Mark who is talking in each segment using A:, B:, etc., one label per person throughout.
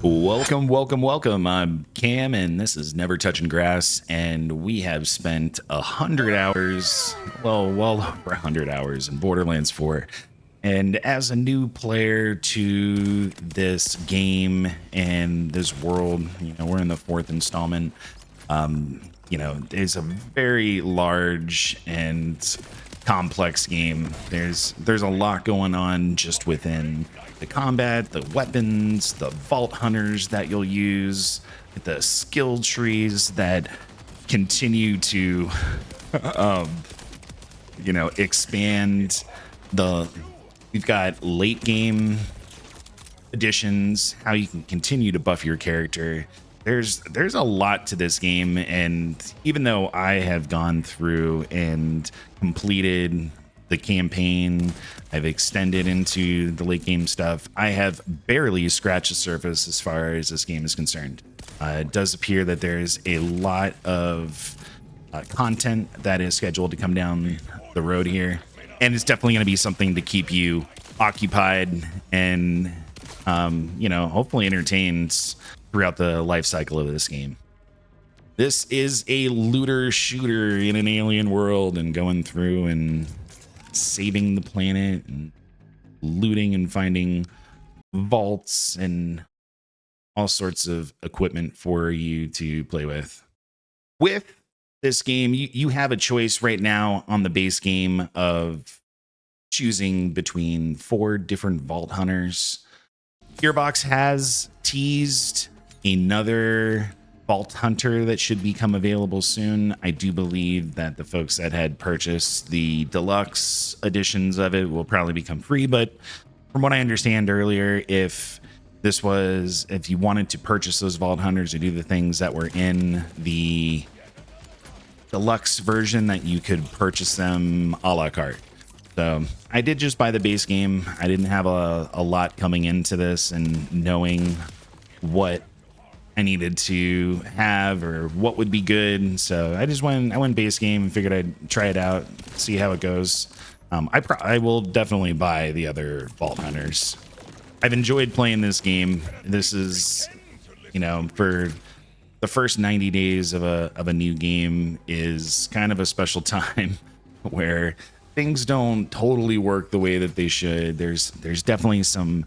A: Welcome. I'm Cam, and this is Never Touchin Grass, and we have spent 100 hours, well over 100 hours in Borderlands 4. And as a new player to this game and this world, we're in the fourth installment. It's a very large and complex game. There's a lot going on just within the combat, the weapons, the vault hunters that you'll use, the skill trees that continue to expand. We've got late game additions, how you can continue to buff your character. There's a lot to this game, and even though I have gone through and completed the campaign, I've extended into the late game stuff, I have barely scratched the surface as far as this game is concerned. It does appear that there's a lot of content that is scheduled to come down the road here, and it's definitely going to be something to keep you occupied and hopefully entertained throughout the life cycle of this game. This is a looter shooter in an alien world, and going through and saving the planet and looting and finding vaults and all sorts of equipment for you to play with. With this game, you have a choice right now on the base game of choosing between 4 different vault hunters. Gearbox has teased another vault hunter that should become available soon. I do believe that the folks that had purchased the deluxe editions of it will probably become free, but from what I understand earlier, if you wanted to purchase those vault hunters or do the things that were in the deluxe version, that you could purchase them a la carte. So I did just buy the base game. I didn't have a lot coming into this and knowing what I needed to have or what would be good. So I went base game and figured I'd try it out, see how it goes. I will definitely buy the other vault hunters. I've enjoyed playing this game. This is, for the first 90 days of a new game is kind of a special time where things don't totally work the way that they should. There's definitely some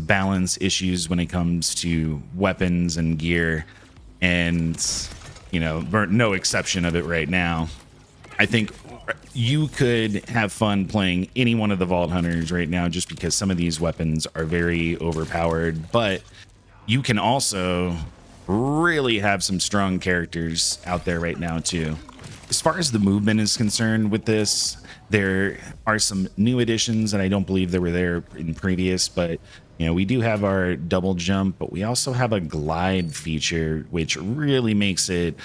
A: balance issues when it comes to weapons and gear, and no exception of it right now. I think you could have fun playing any one of the vault hunters right now just because some of these weapons are very overpowered, but you can also really have some strong characters out there right now too. As far as the movement is concerned with this, there are some new additions that I don't believe that were there in previous, but we do have our double jump, but we also have a glide feature, which really makes it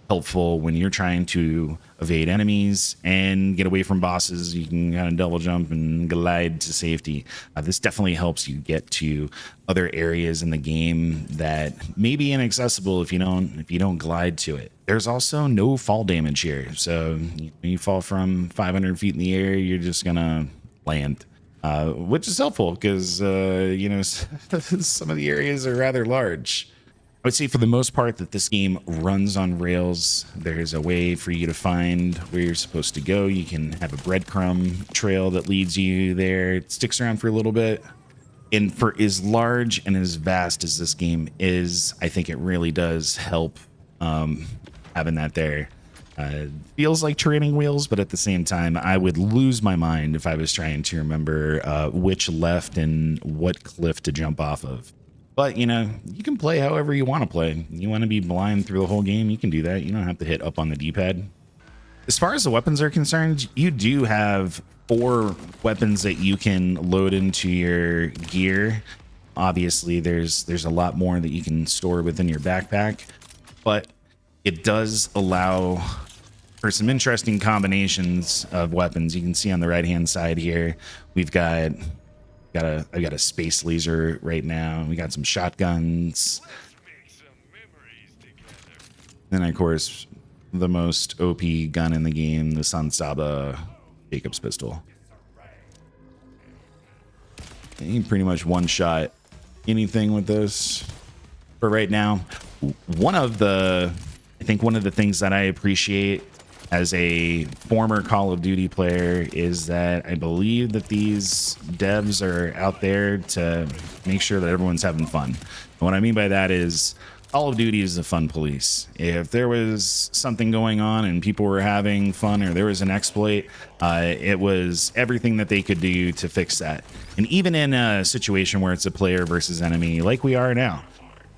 A: helpful when you're trying to evade enemies and get away from bosses. You can kind of double jump and glide to safety. This definitely helps you get to other areas in the game that may be inaccessible if you don't glide to it. There's also no fall damage here, so when you fall from 500 feet in the air, you're just gonna land, which is helpful because some of the areas are rather large. I would say for the most part that this game runs on rails. There's a way for you to find where you're supposed to go. You can have a breadcrumb trail that leads you there. It sticks around for a little bit. And for as large and as vast as this game is, I think it really does help having that there. Feels like training wheels, but at the same time, I would lose my mind if I was trying to remember which left and what cliff to jump off of. But, you can play however you want to play. You want to be blind through the whole game, you can do that. You don't have to hit up on the D-pad. As far as the weapons are concerned, you do have 4 weapons that you can load into your gear. Obviously, there's a lot more that you can store within your backpack, but it does allow for some interesting combinations of weapons. You can see on the right-hand side here, I've got a space laser right now. We got some shotguns. Then, of course, the most OP gun in the game, the Sansaba Jacob's pistol. You can pretty much one shot anything with this for right now. I think one of the things that I appreciate as a former Call of Duty player is that I believe that these devs are out there to make sure that everyone's having fun. And what I mean by that is Call of Duty is the fun police. If there was something going on and people were having fun, or there was an exploit, it was everything that they could do to fix that. And even in a situation where it's a player versus enemy like we are now,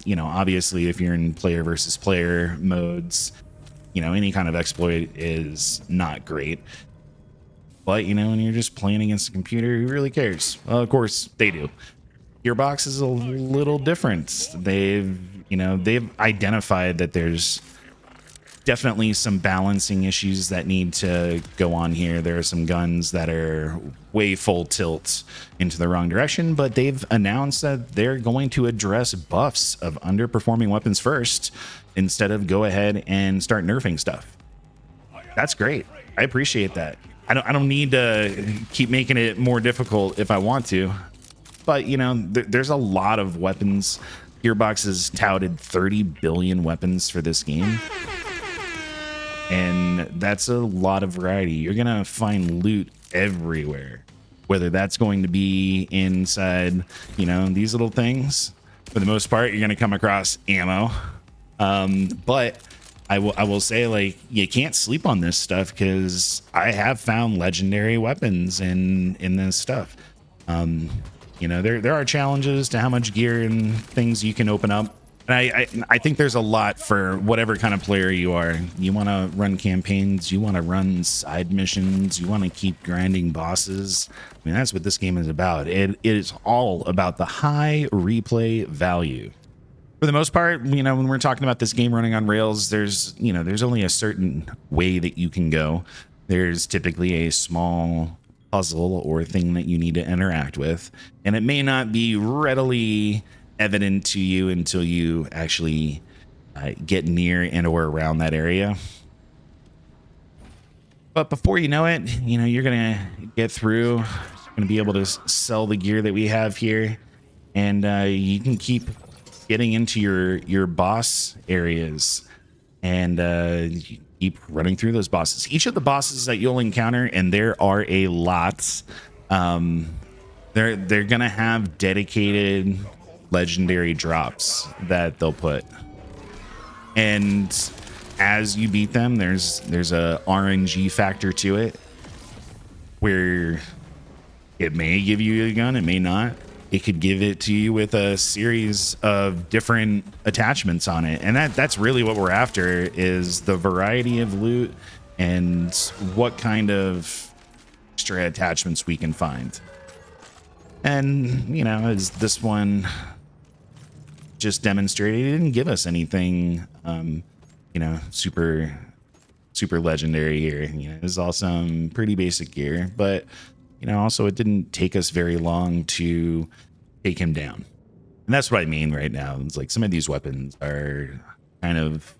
A: you know, obviously if you're in player versus player modes, you know, any kind of exploit is not great. But, you know, when you're just playing against a computer, who really cares? Well, of course they do. Gearbox is a little different. They've identified that there's definitely some balancing issues that need to go on here. There are some guns that are way full tilt into the wrong direction, but they've announced that they're going to address buffs of underperforming weapons first instead of go ahead and start nerfing stuff. That's great. I appreciate that. I don't need to keep making it more difficult if I want to, but you know, there's a lot of weapons. Gearbox has touted 30 billion weapons for this game, and that's a lot of variety. You're gonna find loot everywhere, whether that's going to be inside, you know, these little things. For the most part, you're gonna come across ammo, but I will say, like, you can't sleep on this stuff, because I have found legendary weapons in this stuff. You know, there are challenges to how much gear and things you can open up. And I think there's a lot for whatever kind of player you are. You want to run campaigns, you want to run side missions, you want to keep grinding bosses. I mean, that's what this game is about. It is all about the high replay value. For the most part, you know, when we're talking about this game running on rails, there's only a certain way that you can go. There's typically a small puzzle or thing that you need to interact with, and it may not be readily evident to you until you actually get near and or around that area. But before you know it, you know, you're gonna get through, you're gonna be able to sell the gear that we have here, and you can keep getting into your boss areas, and you keep running through those bosses. Each of the bosses that you'll encounter, and there are a lot, they're gonna have dedicated legendary drops that they'll put, and as you beat them, there's a RNG factor to it, where it may give you a gun, it may not. It could give it to you with a series of different attachments on it, and that's really what we're after, is the variety of loot and what kind of extra attachments we can find. And you know, as this one just demonstrated, it didn't give us anything you know, super legendary here. You know, it's all some pretty basic gear, but you know, also it didn't take us very long to take him down. And that's what I mean right now. It's like some of these weapons are kind of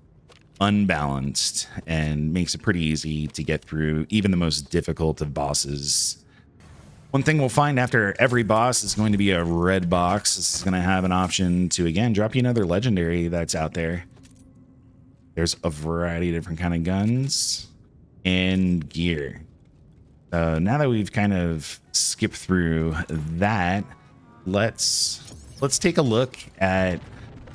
A: unbalanced and makes it pretty easy to get through even the most difficult of bosses. One thing we'll find after every boss is going to be a red box. This is going to have an option to, again, drop you another legendary that's out there. There's a variety of different kind of guns and gear. Now that we've kind of skipped through that, let's take a look at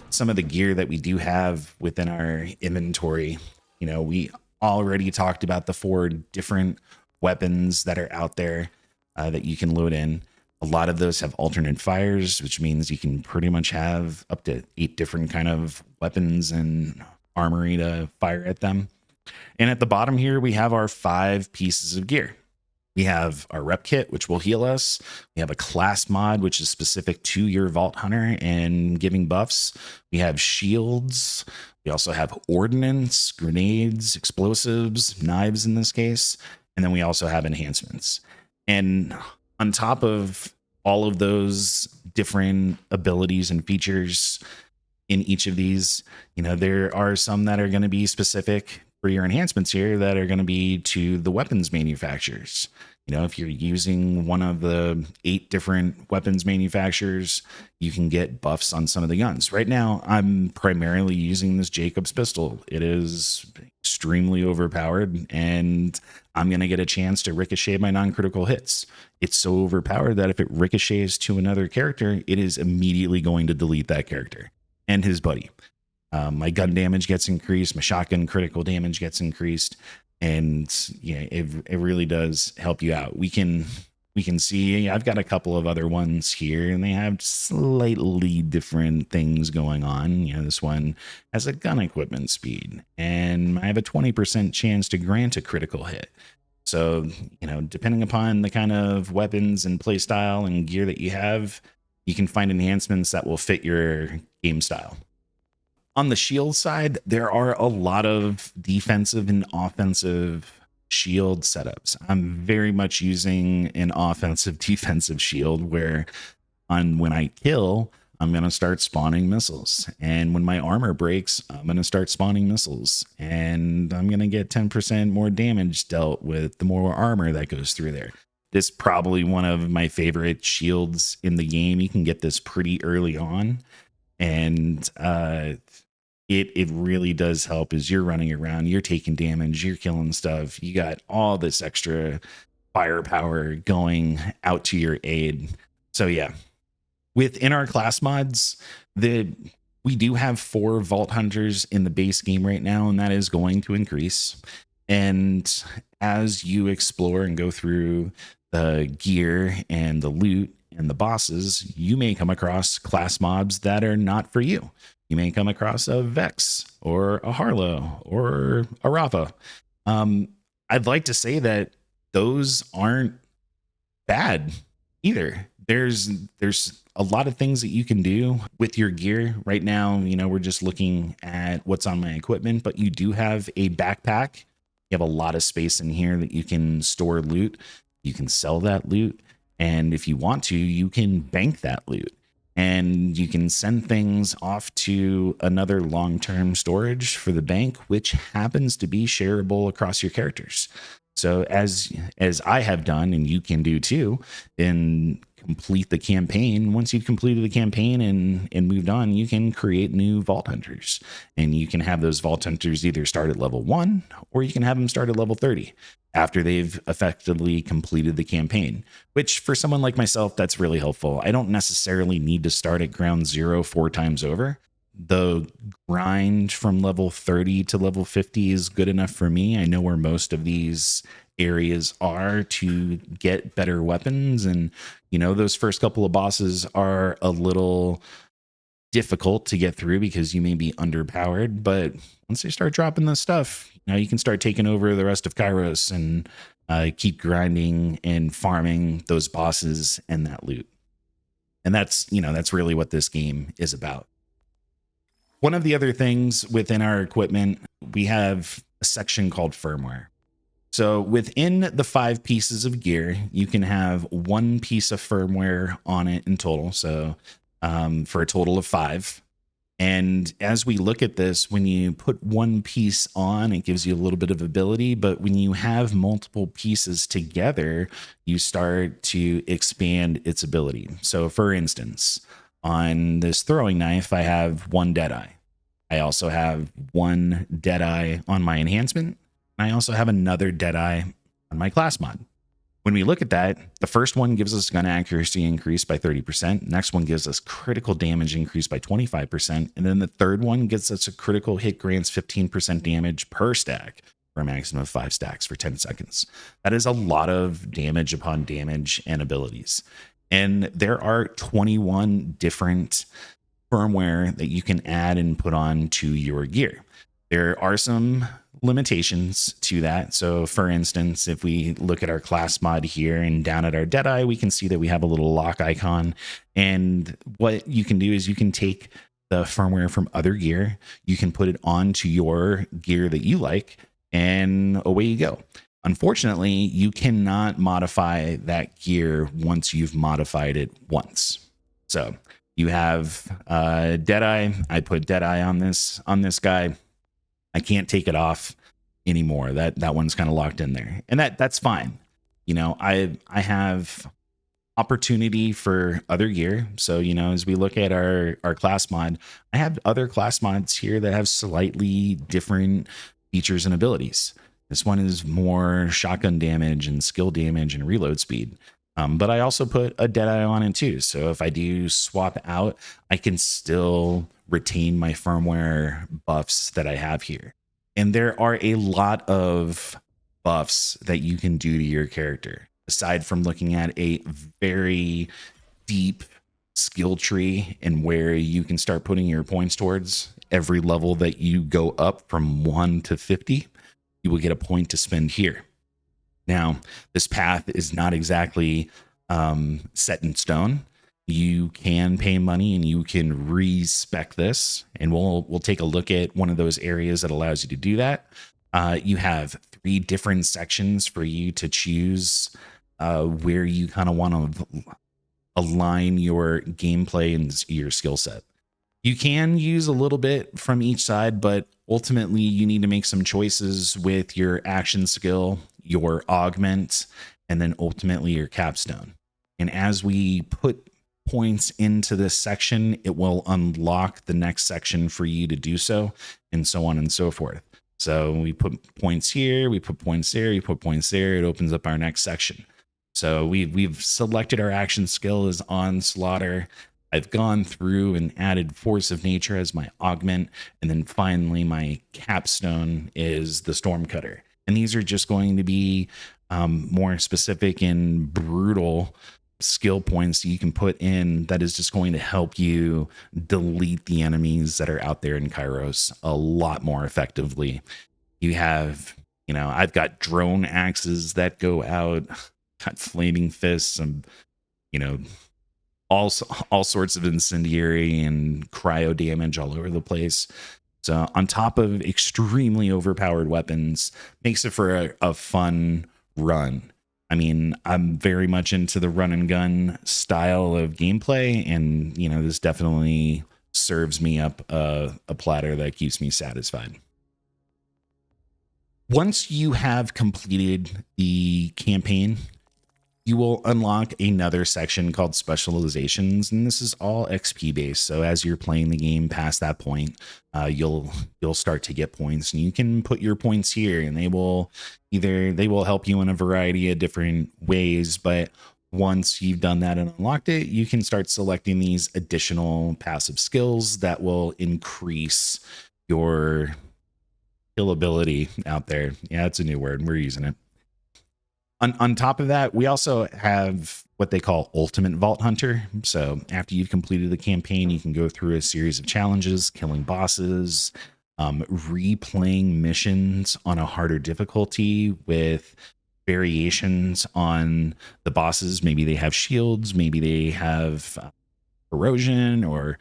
A: some of the gear that we do have within our inventory. You know, we already talked about the 4 different weapons that are out there that you can load in. A lot of those have alternate fires, which means you can pretty much have up to 8 different kind of weapons and armory to fire at them. And at the bottom here, we have our 5 pieces of gear. We have our rep kit, which will heal us. We have a class mod, which is specific to your Vault Hunter and giving buffs. We have shields. We also have ordnance, grenades, explosives, knives in this case. And then we also have enhancements. And on top of all of those different abilities and features in each of these, you know, there are some that are going to be specific for your enhancements here that are going to be to the weapons manufacturers. You know, if you're using one of the 8 different weapons manufacturers, you can get buffs on some of the guns. Right now, I'm primarily using this Jacob's pistol. It is extremely overpowered, and I'm going to get a chance to ricochet my non-critical hits. It's so overpowered that if it ricochets to another character, it is immediately going to delete that character and his buddy. My gun damage gets increased, my shotgun critical damage gets increased, and yeah, it really does help you out. We can see I've got a couple of other ones here, and they have slightly different things going on. You know, this one has a gun equipment speed, and I have a 20% chance to grant a critical hit. So, you know, depending upon the kind of weapons and play style and gear that you have, you can find enhancements that will fit your game style. On the shield side, there are a lot of defensive and offensive shield setups. I'm very much using an offensive defensive shield where when I kill, I'm going to start spawning missiles. And when my armor breaks, I'm going to start spawning missiles. And I'm going to get 10% more damage dealt with the more armor that goes through there. This is probably one of my favorite shields in the game. You can get this pretty early on. And it really does help as you're running around, you're taking damage, you're killing stuff. You got all this extra firepower going out to your aid. So yeah, within our class mods, we do have 4 Vault Hunters in the base game right now, and that is going to increase. And as you explore and go through the gear and the loot and the bosses, you may come across class mobs that are not for you. You may come across a Vex or a Harlow or a Rafa. I'd like to say that those aren't bad either. There's a lot of things that you can do with your gear right now. You know, we're just looking at what's on my equipment, but you do have a backpack. You have a lot of space in here that you can store loot. You can sell that loot. And if you want to, you can bank that loot. And you can send things off to another long-term storage for the bank, which happens to be shareable across your characters. So as I have done, and you can do too, and complete the campaign. Once you've completed the campaign and moved on, you can create new Vault Hunters. And you can have those Vault Hunters either start at level 1, or you can have them start at level 30 after they've effectively completed the campaign, which for someone like myself, that's really helpful. I don't necessarily need to start at ground 0 4 times over. The grind from level 30 to level 50 is good enough for me. I know where most of these areas are to get better weapons. And, you know, those first couple of bosses are a little difficult to get through because you may be underpowered. But once they start dropping the stuff, now you can start taking over the rest of Kairos and keep grinding and farming those bosses and that loot. And that's, you know, that's really what this game is about. One of the other things within our equipment, we have a section called firmware. So within the 5 pieces of gear, you can have 1 piece of firmware on it in total. So for a total of 5. And as we look at this, when you put 1 piece on, it gives you a little bit of ability. But when you have multiple pieces together, you start to expand its ability. So for instance, on this throwing knife, I have 1 Deadeye. I also have 1 Deadeye on my enhancement. And I also have another Deadeye on my class mod. When we look at that, the first one gives us gun accuracy increase by 30%. Next one gives us critical damage increase by 25%. And then the third one gives us a critical hit grants 15% damage per stack for a maximum of 5 stacks for 10 seconds. That is a lot of damage upon damage and abilities. And there are 21 different firmware that you can add and put on to your gear. There are some limitations to that. So for instance, if we look at our class mod here and down at our Deadeye, we can see that we have a little lock icon. And what you can do is you can take the firmware from other gear, you can put it onto your gear that you like, and away you go. Unfortunately, you cannot modify that gear once you've modified it once. So you have Deadeye. I put Deadeye on this guy. I can't take it off. anymore. That one's kind of locked in there, and that's fine. You know, I have opportunity for other gear. So, you know, as we look at our class mod, I have other class mods here that have slightly different features and abilities. This one is more shotgun damage and skill damage and reload speed. But I also put a Deadeye on it too. So if I do swap out, I can still retain my firmware buffs that I have here. And there are a lot of buffs that you can do to your character, aside from looking at a very deep skill tree and where you can start putting your points towards. Every level that you go up from 1 to 50, you will get a point to spend here. Now, this path is not exactly set in stone. You can pay money and you can respec this, and we'll take a look at one of those areas that allows you to do that. You have 3 different sections for you to choose where you kind of want to align your gameplay and your skill set. You can use a little bit from each side, but ultimately you need to make some choices with your action skill, your augment, and then ultimately your capstone. And as we put points into this section, it will unlock the next section for you to do so, and so on and so forth. So we put points here, we put points there, we put points there, it opens up our next section. So we've selected our action skill as Onslaughter. I've gone through and added Force of Nature as my augment, and then finally my capstone is the Stormcutter. And these are just going to be more specific and brutal skill points you can put in that is just going to help you delete the enemies that are out there in Kairos a lot more effectively. You have, you know, I've got drone axes that go out, got flaming fists, and, you know, all sorts of incendiary and cryo damage all over the place. So on top of extremely overpowered weapons, makes it for a fun run. I mean, I'm very much into the run and gun style of gameplay, and, you know, this definitely serves me up a platter that keeps me satisfied. Once you have completed the campaign, you will unlock another section called Specializations, and this is all XP based. So as you're playing the game past that point, you'll start to get points, and you can put your points here, and they will help you in a variety of different ways. But once you've done that and unlocked it, you can start selecting these additional passive skills that will increase your skill ability out there. Yeah, it's a new word. We're using it. On top of that, we also have what they call Ultimate Vault Hunter. So after you've completed the campaign, you can go through a series of challenges, killing bosses, replaying missions on a harder difficulty with variations on the bosses. Maybe they have shields, maybe they have corrosion or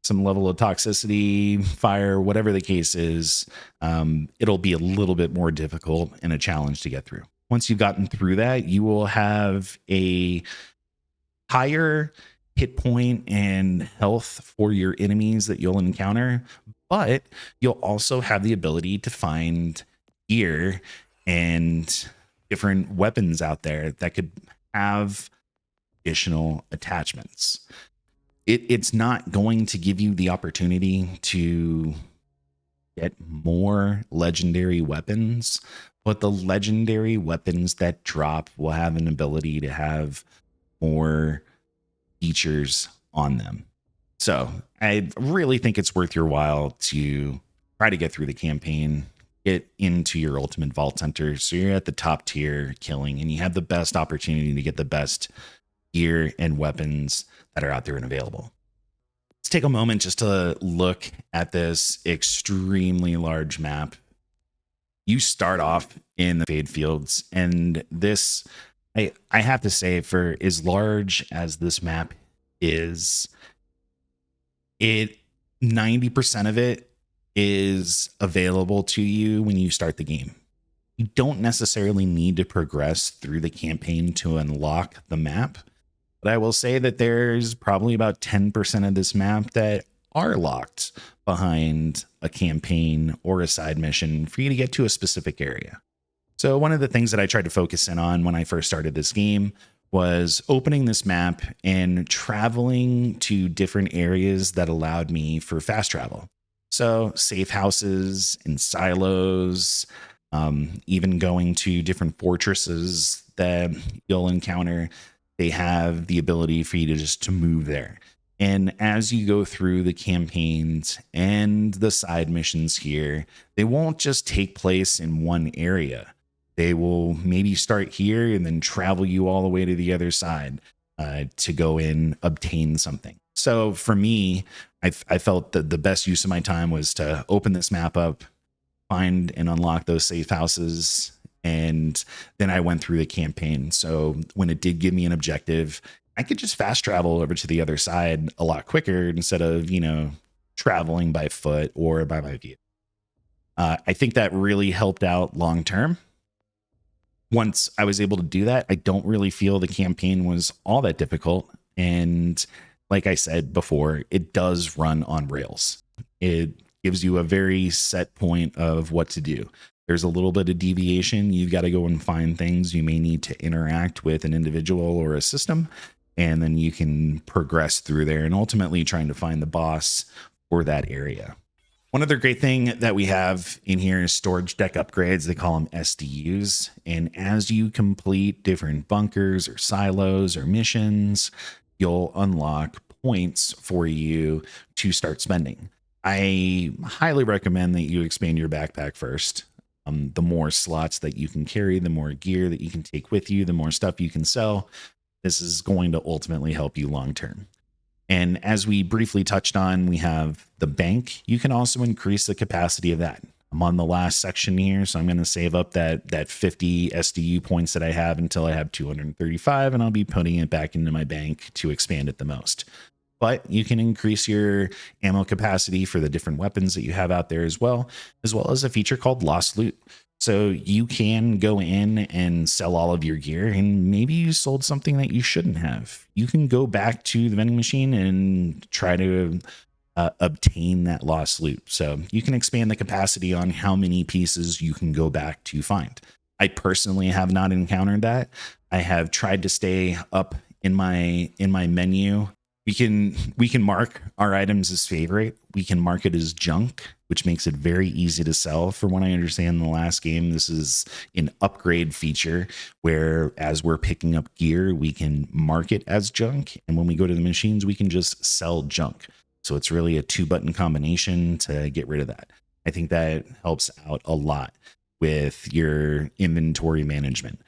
A: some level of toxicity, fire, whatever the case is. It'll be a little bit more difficult and a challenge to get through. Once you've gotten through that, you will have a higher hit point and health for your enemies that you'll encounter, but you'll also have the ability to find gear and different weapons out there that could have additional attachments. It's not going to give you the opportunity to get more legendary weapons, but the legendary weapons that drop will have an ability to have more features on them. So I really think it's worth your while to try to get through the campaign, get into your Ultimate Vault Hunter, so you're at the top tier killing, and you have the best opportunity to get the best gear and weapons that are out there and available. Let's take a moment just to look at this extremely large map. You start off in the Fade Fields, and this, I have to say, for as large as this map is, 90% of it is available to you when you start the game. You don't necessarily need to progress through the campaign to unlock the map, but I will say that there's probably about 10% of this map that are locked behind a campaign or a side mission for you to get to a specific area. So one of the things that I tried to focus in on when I first started this game was opening this map and traveling to different areas that allowed me for fast travel. So safe houses and silos, even going to different fortresses that you'll encounter, they have the ability for you to just to move there. And as you go through the campaigns and the side missions here, they won't just take place in one area. They will maybe start here and then travel you all the way to the other side to go and obtain something. So for me, I felt that the best use of my time was to open this map up, find and unlock those safe houses, and then I went through the campaign. So when it did give me an objective, I could just fast travel over to the other side a lot quicker instead of, traveling by foot or by my vehicle. I think that really helped out long term. Once I was able to do that, I don't really feel the campaign was all that difficult. And like I said before, it does run on rails. It gives you a very set point of what to do. There's a little bit of deviation. You've got to go and find things. You may need to interact with an individual or a system, and then you can progress through there and ultimately trying to find the boss for that area. One other great thing that we have in here is storage deck upgrades. They call them SDUs. And as you complete different bunkers or silos or missions, you'll unlock points for you to start spending. I highly recommend that you expand your backpack first. The more slots that you can carry, the more gear that you can take with you, the more stuff you can sell. This is going to ultimately help you long term. And as we briefly touched on, we have the bank. You can also increase the capacity of that. I'm on the last section here, so I'm going to save up that 50 SDU points that I have until I have 235, and I'll be putting it back into my bank to expand it the most. But you can increase your ammo capacity for the different weapons that you have out there as well as a feature called Lost Loot. So you can go in and sell all of your gear, and maybe you sold something that you shouldn't have. You can go back to the vending machine and try to obtain that lost loot. So you can expand the capacity on how many pieces you can go back to find. I personally have not encountered that. I have tried to stay up in my menu. We can mark our items as favorite. We can mark it as junk, which makes it very easy to sell. From what I understand in the last game, this is an upgrade feature where as we're picking up gear, we can mark it as junk. And when we go to the machines, we can just sell junk. So it's really a 2-button combination to get rid of that. I think that helps out a lot with your inventory management.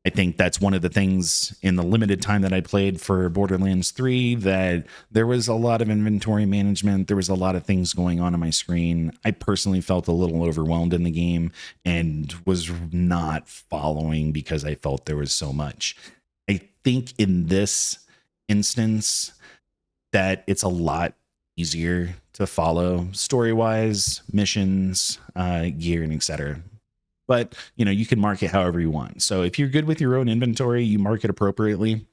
A: I think that's one of the things in the limited time that I played for Borderlands 3 that there was a lot of inventory management. There was a lot of things going on my screen. I personally felt a little overwhelmed in the game and was not following because I felt there was so much. I think in this instance that it's a lot easier to follow story-wise, missions, gear, and etc. But, you can mark it however you want. So if you're good with your own inventory, you mark it appropriately,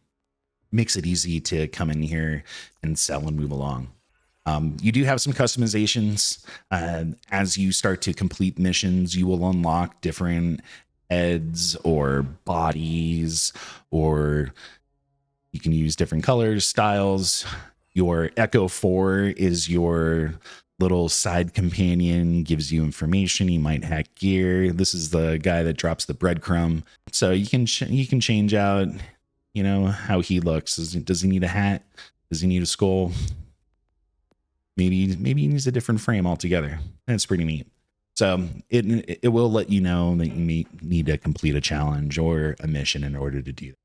A: makes it easy to come in here and sell and move along. You do have some customizations. As you start to complete missions, you will unlock different heads or bodies, or you can use different colors, styles. Your Echo 4 is your little side companion, gives you information. He might hack gear. This is the guy that drops the breadcrumb. So you can change out, how he looks. Does he need a hat? Does he need a skull? Maybe he needs a different frame altogether. That's pretty neat. So it will let you know that you may need to complete a challenge or a mission in order to do that.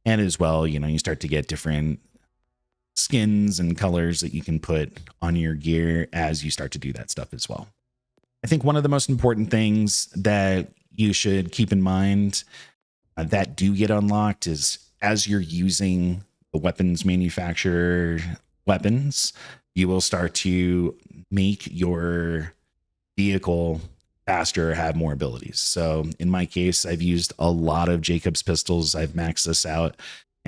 A: And as well, you start to get different skins and colors that you can put on your gear as you start to do that stuff as well. I think one of the most important things that you should keep in mind that do get unlocked is as you're using the weapons manufacturer weapons, you will start to make your vehicle faster, have more abilities. So in my case, I've used a lot of Jacob's pistols. I've maxed this out.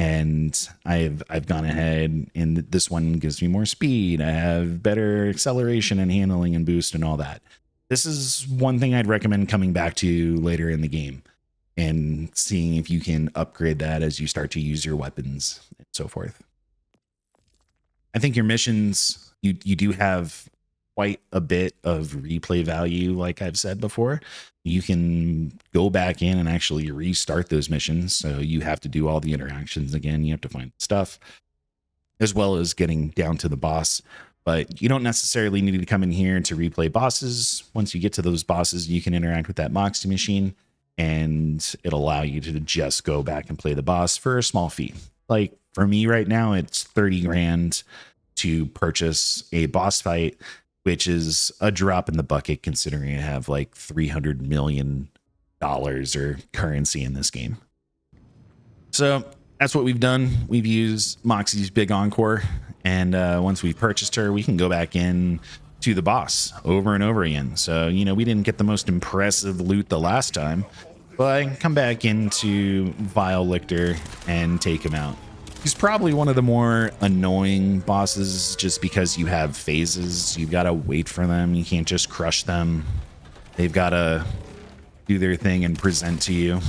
A: and I've gone ahead, and this one gives me more speed. I have better acceleration and handling and boost and all that. This is one thing I'd recommend coming back to later in the game and seeing if you can upgrade that as you start to use your weapons and so forth. I think your missions, you do have quite a bit of replay value. Like I've said before, you can go back in and actually restart those missions. So you have to do all the interactions again. You have to find stuff, as well as getting down to the boss. But you don't necessarily need to come in here to replay bosses. Once you get to those bosses, you can interact with that Moxie machine, and it'll allow you to just go back and play the boss for a small fee. Like for me right now, it's 30 grand to purchase a boss fight, which is a drop in the bucket considering I have like $300 million or currency in this game. So that's what we've done. We've used Moxie's big encore, and once we've purchased her, we can go back in to the boss over and over again. So, you know, we didn't get the most impressive loot the last time, but I can come back into Vile Lictor and take him out. He's probably one of the more annoying bosses just because you have phases. You've got to wait for them. You can't just crush them. They've got to do their thing and present to you.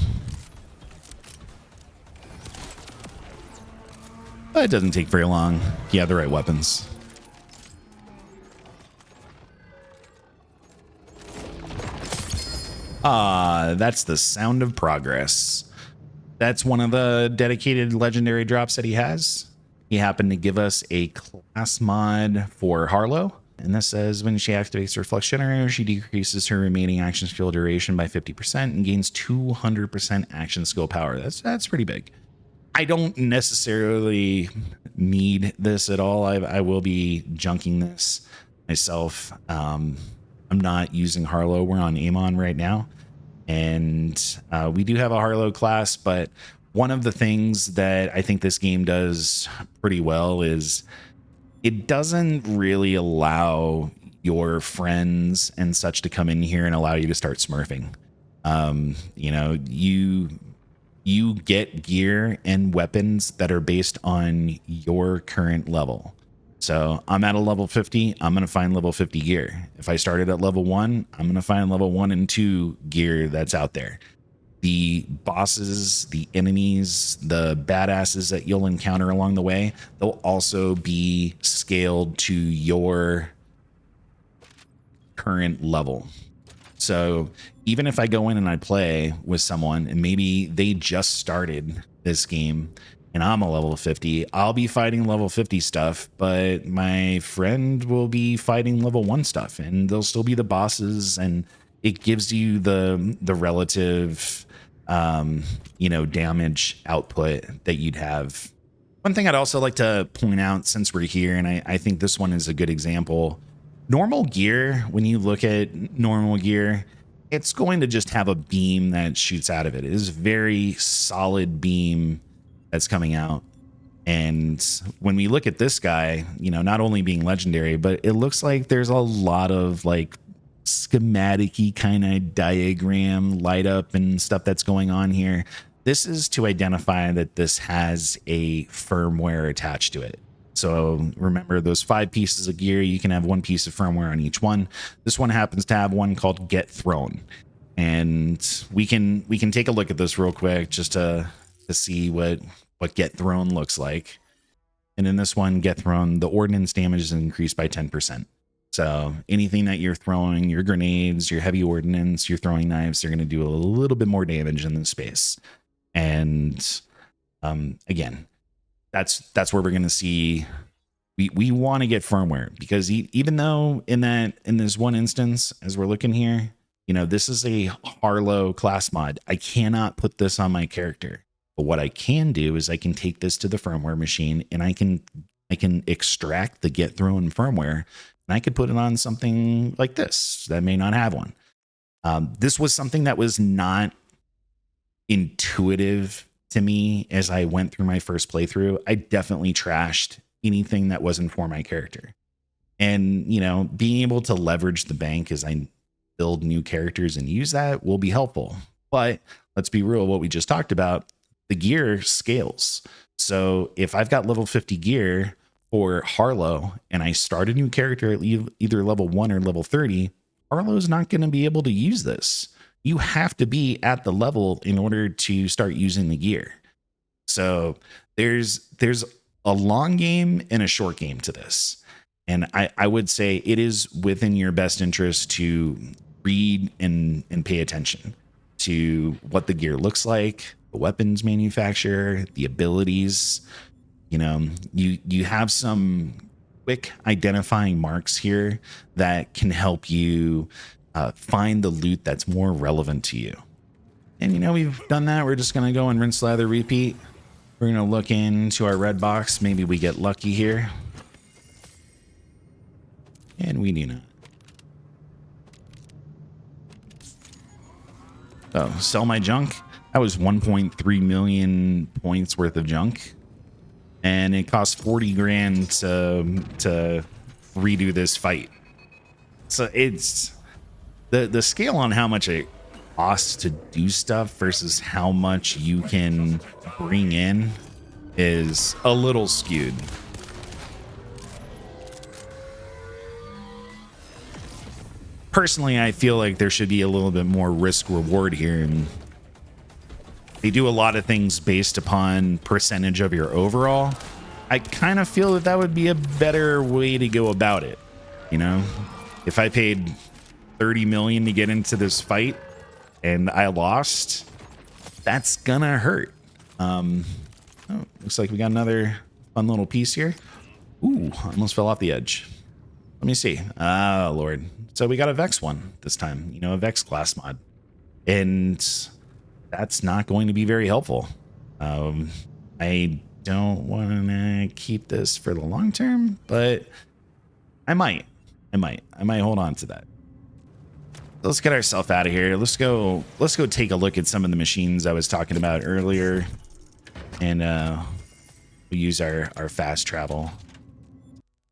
A: But it doesn't take very long. You have the right weapons. That's the sound of progress. That's one of the dedicated legendary drops that he has. He happened to give us a class mod for Harlow. And this says when she activates her Flux Generator, she decreases her remaining action skill duration by 50% and gains 200% action skill power. That's pretty big. I don't necessarily need this at all. I will be junking this myself. I'm not using Harlow. We're on Amon right now. And we do have a Harlow class, but one of the things that I think this game does pretty well is it doesn't really allow your friends and such to come in here and allow you to start smurfing. You know, you get gear and weapons that are based on your current level. So I'm at a level 50. I'm going to find level 50 gear. If I started at level 1, I'm going to find level 1 and 2 gear that's out there. The bosses, the enemies, the badasses that you'll encounter along the way, they'll also be scaled to your current level. So even if I go in and I play with someone and maybe they just started this game and I'm a level 50, I'll be fighting level 50 stuff, but my friend will be fighting level 1 stuff, and they'll still be the bosses, and it gives you the relative you know, damage output that you'd have. One thing I'd also like to point out since we're here, and I think this one is a good example, normal gear, when you look at normal gear, it's going to just have a beam that shoots out of it. It is a very solid beam that's coming out. And when we look at this guy, you know, not only being legendary, but it looks like there's a lot of like schematic-y kind of diagram light up and stuff that's going on here. This is to identify that this has a firmware attached to it. So remember those 5 pieces of gear, you can have 1 piece of firmware on each one. This one happens to have one called Get Thrown. And we can take a look at this real quick just to see what Get Thrown looks like. And in this one, Get Thrown, the ordnance damage is increased by 10%. So anything that you're throwing, your grenades, your heavy ordnance, your throwing knives, they're going to do a little bit more damage in this space. And again, that's where we're going to see we want to get firmware, because even though in this one instance, as we're looking here, you know, this is a Harlow class mod. I cannot put this on my character. But what I can do is I can take this to the firmware machine and I can extract the Get Thrown firmware, and I could put it on something like this that may not have one. This was something that was not intuitive to me as I went through my first playthrough. I definitely trashed anything that wasn't for my character. And, you know, being able to leverage the bank as I build new characters and use that will be helpful. But let's be real, what we just talked about, the gear scales. So if I've got level 50 gear for Harlow and I start a new character at either level 1 or level 30, Harlow's not going to be able to use this. You have to be at the level in order to start using the gear. So there's a long game and a short game to this. And I would say it is within your best interest to read and pay attention to what the gear looks like, the weapons manufacturer, the abilities. You know, you have some quick identifying marks here that can help you find the loot that's more relevant to you. And, you know, we've done that. We're just going to go and rinse, lather, repeat. We're going to look into our red box. Maybe we get lucky here. And we do not. Oh, sell my junk. That was 1.3 million points worth of junk. And it cost 40 grand to redo this fight. So it's the scale on how much it costs to do stuff versus how much you can bring in is a little skewed. Personally, I feel like there should be a little bit more risk reward here, and they do a lot of things based upon percentage of your overall. I kind of feel that would be a better way to go about it. You know, if I paid 30 million to get into this fight and I lost, that's gonna hurt. Oh, looks like we got another fun little piece here. Ooh, almost fell off the edge. Let me see. Oh, Lord. So we got a Vex one this time, you know, a Vex class mod. And that's not going to be very helpful. I don't want to keep this for the long term, but I might hold on to that. Let's get ourselves out of here. Let's go take a look at some of the machines I was talking about earlier. And we'll use our fast travel.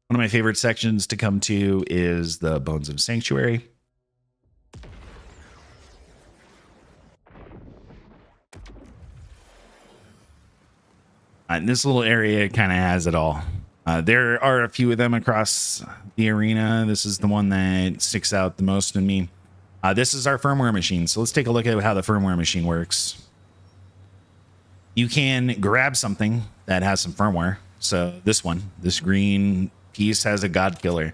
A: One of my favorite sections to come to is the Bones of Sanctuary. And this little area kind of has it all. There are a few of them across the arena. This is the one that sticks out the most to me. This is our firmware machine. So let's take a look at how the firmware machine works. You can grab something that has some firmware. So this one, this green piece has a God Killer.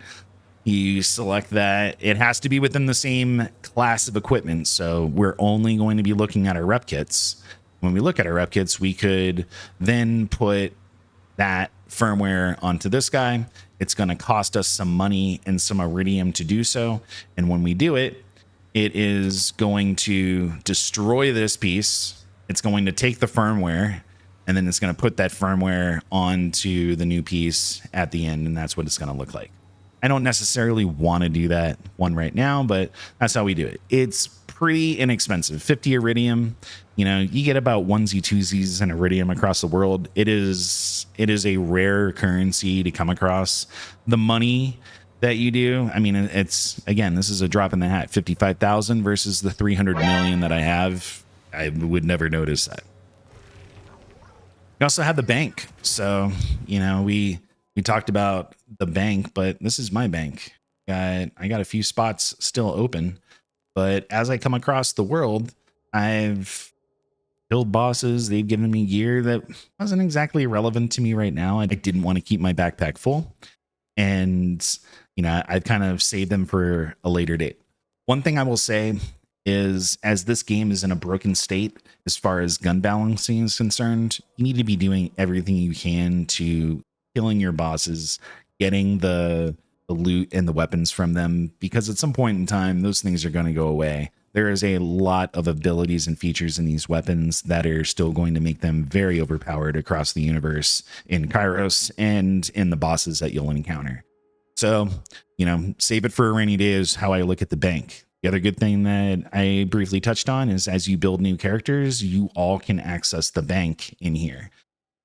A: You select that. It has to be within the same class of equipment. So we're only going to be looking at our rep kits. When we look at our rep kits, we could then put that firmware onto this guy. It's going to cost us some money and some iridium to do so. And when we do it, it is going to destroy this piece. It's going to take the firmware, and then it's going to put that firmware onto the new piece at the end, and that's what it's going to look like. I don't necessarily want to do that one right now, but that's how we do it. It's pretty inexpensive. 50 iridium. You know, you get about onesie twosies and iridium across the world. It is a rare currency to come across. The money that you do, I mean, it's, again, this is a drop in the hat. 55,000 versus the 300 million that I have. I would never notice that. We also have the bank. So, you know, we talked about the bank, but this is my bank. I got a few spots still open, but as I come across the world, I've killed bosses. They've given me gear that wasn't exactly relevant to me right now. I didn't want to keep my backpack full, and, you know, I've kind of saved them for a later date. One thing I will say is, as this game is in a broken state as far as gun balancing is concerned, you need to be doing everything you can to killing your bosses, getting the loot and the weapons from them, because at some point in time, those things are going to go away. There is a lot of abilities and features in these weapons that are still going to make them very overpowered across the universe in Kairos and in the bosses that you'll encounter. So, you know, save it for a rainy day is how I look at the bank. The other good thing that I briefly touched on is, as you build new characters, you all can access the bank in here.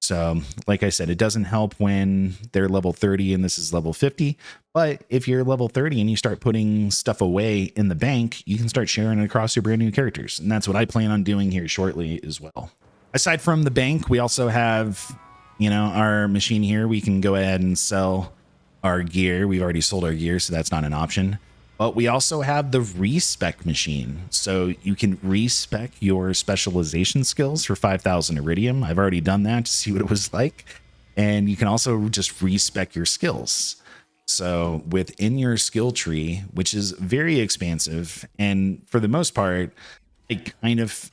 A: So, like I said, it doesn't help when they're level 30 and this is level 50. But if you're level 30 and you start putting stuff away in the bank, you can start sharing it across your brand new characters. And that's what I plan on doing here shortly as well. Aside from the bank, we also have our machine here, we can go ahead and sell our gear. We've already sold our gear, so that's not an option. But we also have the Respec Machine. So you can respec your specialization skills for 5,000 Iridium. I've already done that to see what it was like. And you can also just respec your skills. So within your skill tree, which is very expansive, and for the most part, I kind of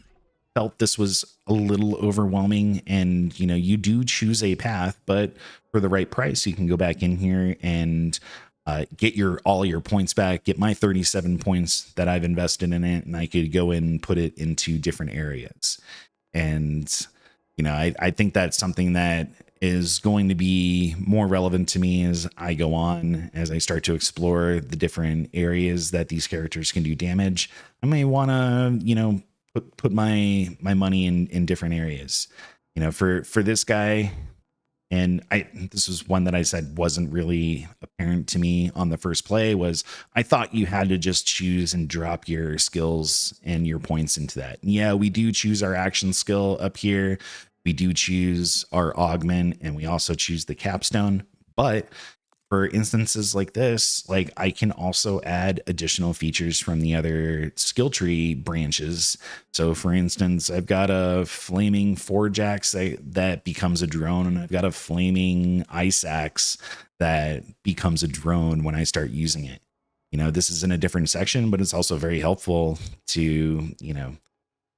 A: felt this was a little overwhelming. And you do choose a path, but for the right price, you can go back in here and get all your points back, get my 37 points that I've invested in it, and I could go and put it into different areas. And I think that's something that is going to be more relevant to me as I go on, as I start to explore the different areas that these characters can do damage. I may want to put my money in different areas. For this guy. And this was one that I said wasn't really apparent to me on the first play, was I thought you had to just choose and drop your skills and your points into that. And yeah, we do choose our action skill up here. We do choose our augment, and we also choose the capstone. But for instances like this, like I can also add additional features from the other skill tree branches. So for instance, I've got a flaming forge axe that becomes a drone, and I've got a flaming ice axe that becomes a drone when I start using it. This is in a different section, but it's also very helpful to,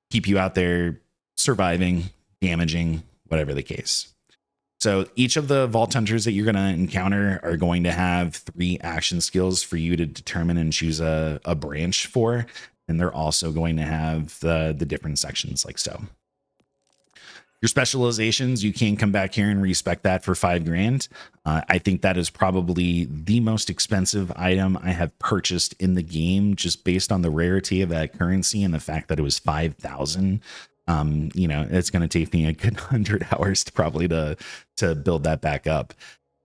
A: keep you out there surviving, damaging, whatever the case. So each of the Vault Hunters that you're going to encounter are going to have 3 action skills for you to determine and choose a branch for. And they're also going to have the different sections like so. Your specializations, you can come back here and respec that for 5 grand. I think that is probably the most expensive item I have purchased in the game, just based on the rarity of that currency and the fact that it was 5,000. It's going to take me a good 100 hours to build that back up.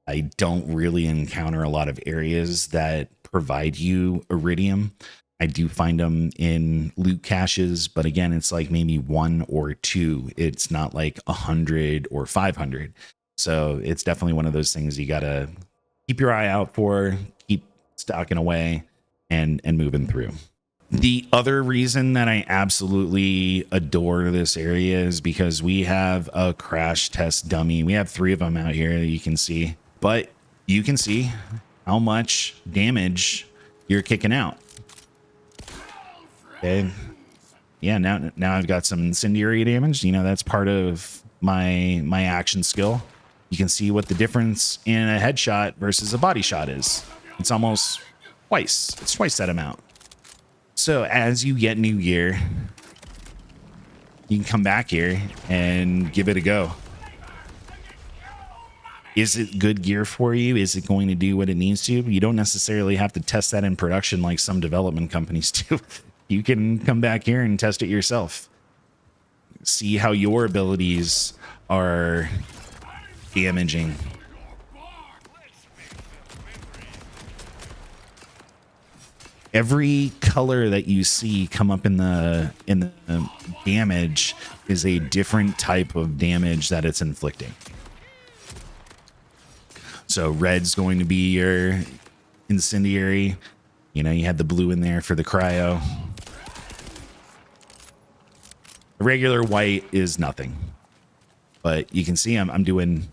A: I don't really encounter a lot of areas that provide you iridium. I do find them in loot caches, but again, it's like maybe 1 or 2. It's not like 100 or 500. So it's definitely one of those things you got to keep your eye out for, keep stocking away and moving through. The other reason that I absolutely adore this area is because we have a crash test dummy. We have 3 of them out here that you can see, but you can see how much damage you're kicking out. Okay. Yeah, now I've got some incendiary damage. That's part of my action skill. You can see what the difference in a headshot versus a body shot is. It's almost twice. It's twice that amount. So as you get new gear, you can come back here and give it a go. Is it good gear for you? Is it going to do what it needs to? You don't necessarily have to test that in production like some development companies do. You can come back here and test it yourself. See how your abilities are damaging. Every color that you see come up in the damage is a different type of damage that it's inflicting. So red's going to be your incendiary. You had the blue in there for the cryo. The regular white is nothing, but you can see I'm doing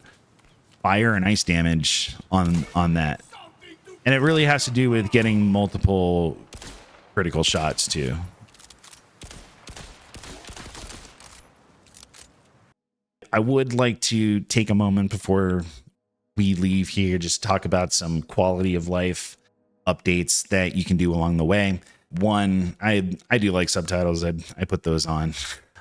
A: fire and ice damage on that. And it really has to do with getting multiple critical shots too. I would like to take a moment before we leave here, just talk about some quality of life updates that you can do along the way. One, I do like subtitles. I put those on.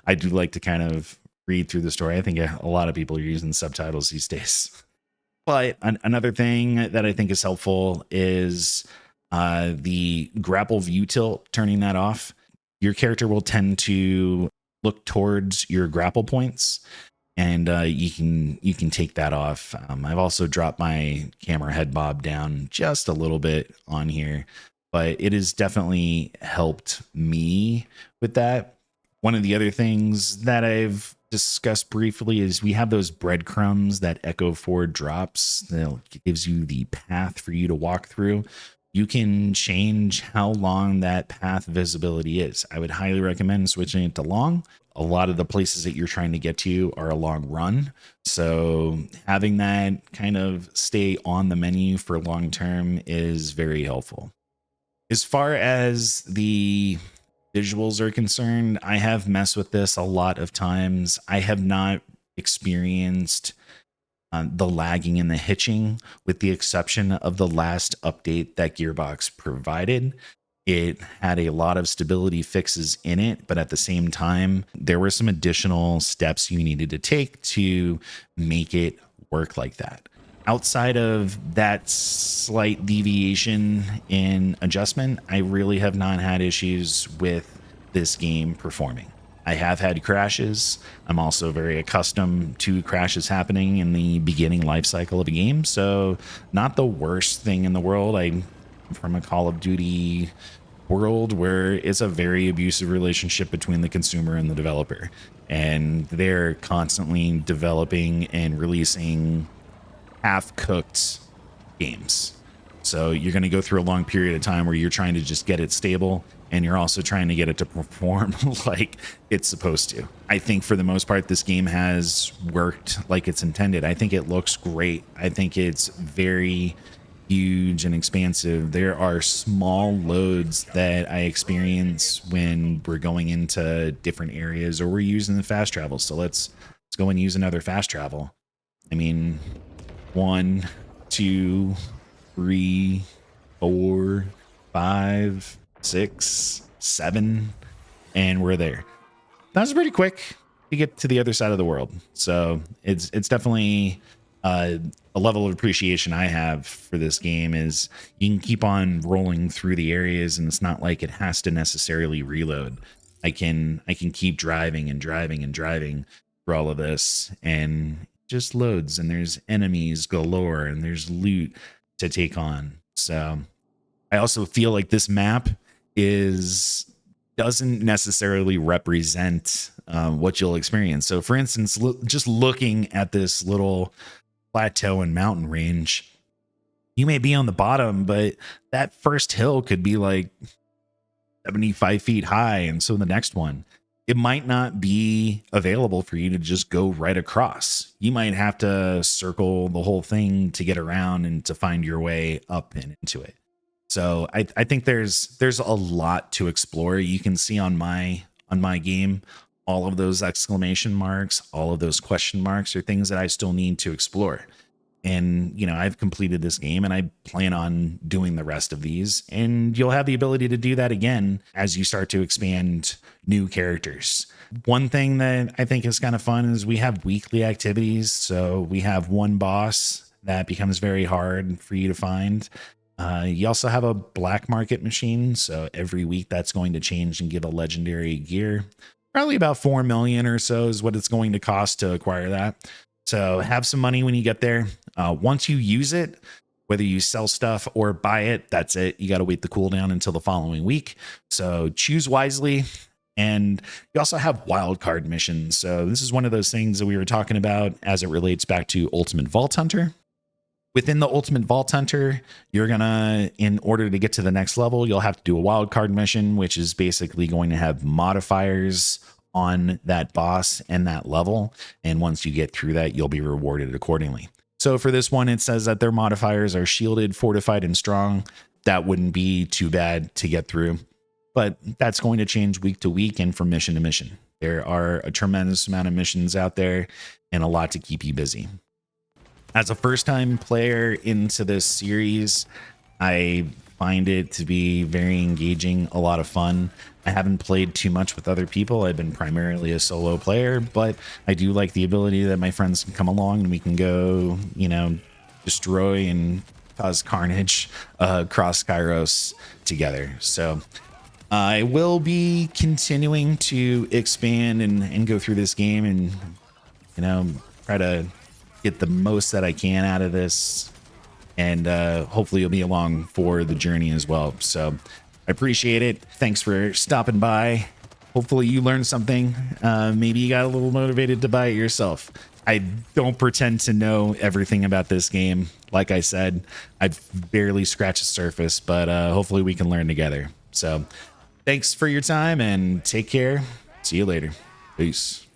A: I do like to kind of read through the story. I think a lot of people are using subtitles these days. But another thing that I think is helpful is the grapple view tilt, turning that off. Your character will tend to look towards your grapple points, and you can take that off. I've also dropped my camera head bob down just a little bit on here, but it has definitely helped me with that. One of the other things that I've discuss briefly is we have those breadcrumbs that Echo 4 drops that gives you the path for you to walk through. You can change how long that path visibility is. I would highly recommend switching it to long. A lot of the places that you're trying to get to are a long run. So having that kind of stay on the menu for long term is very helpful. As far as the visuals are concerned, I have messed with this a lot of times. I have not experienced the lagging and the hitching, with the exception of the last update that Gearbox provided. It had a lot of stability fixes in it, but at the same time, there were some additional steps you needed to take to make it work like that. Outside of that slight deviation in adjustment, I really have not had issues with this game performing. I have had crashes. I'm also very accustomed to crashes happening in the beginning life cycle of a game, so not the worst thing in the world. I'm from a Call of Duty world where it's a very abusive relationship between the consumer and the developer, and they're constantly developing and releasing half-cooked games. So you're going to go through a long period of time where you're trying to just get it stable, and you're also trying to get it to perform like it's supposed to. I think for the most part, this game has worked like it's intended. I think it looks great. I think it's very huge and expansive. There are small loads that I experience when we're going into different areas or we're using the fast travel. So let's go and use another fast travel. I mean, 1, 2, 3, 4, 5, 6, 7, and we're there. That was pretty quick to get to the other side of the world. So it's definitely a level of appreciation I have for this game is you can keep on rolling through the areas, and it's not like it has to necessarily reload. I can keep driving and driving and driving through all of this, and just loads, and there's enemies galore, and there's loot to take on. So I also feel like this map doesn't necessarily represent what you'll experience. So for instance, just looking at this little plateau and mountain range, you may be on the bottom, but that first hill could be like 75 feet high, and so the next one, it might not be available for you to just go right across. You might have to circle the whole thing to get around and to find your way up and into it. So I think there's a lot to explore. You can see on my game, all of those exclamation marks, all of those question marks are things that I still need to explore. And, you know, I've completed this game and I plan on doing the rest of these. And you'll have the ability to do that again as you start to expand new characters. One thing that I think is kind of fun is we have weekly activities. So we have one boss that becomes very hard for you to find. You also have a black market machine. So every week that's going to change and give a legendary gear. Probably about 4 million or so is what it's going to cost to acquire that. So have some money when you get there. Once you use it, whether you sell stuff or buy it, that's it. You got to wait the cooldown until the following week. So choose wisely. And you also have wildcard missions. So this is one of those things that we were talking about as it relates back to Ultimate Vault Hunter. Within the Ultimate Vault Hunter, you're gonna, in order to get to the next level, you'll have to do a wildcard mission, which is basically going to have modifiers on that boss and that level. And once you get through that, you'll be rewarded accordingly. So for this one, it says that their modifiers are shielded, fortified, and strong. That wouldn't be too bad to get through, but that's going to change week to week and from mission to mission. There are a tremendous amount of missions out there and a lot to keep you busy. As a first-time player into this series, I find it to be very engaging, a lot of fun. I haven't played too much with other people. I've been primarily a solo player, but I do like the ability that my friends can come along and we can go, you know, destroy and cause carnage across Kairos together. So I will be continuing to expand and go through this game and, you know, try to get the most that I can out of this, and hopefully you'll be along for the journey as well. So I appreciate it. Thanks for stopping by, hopefully you learned something. Maybe you got a little motivated to buy it yourself. I don't pretend to know everything about this game. Like I said, I've barely scratched the surface, but hopefully we can learn together. So thanks for your time and take care. See you later. Peace.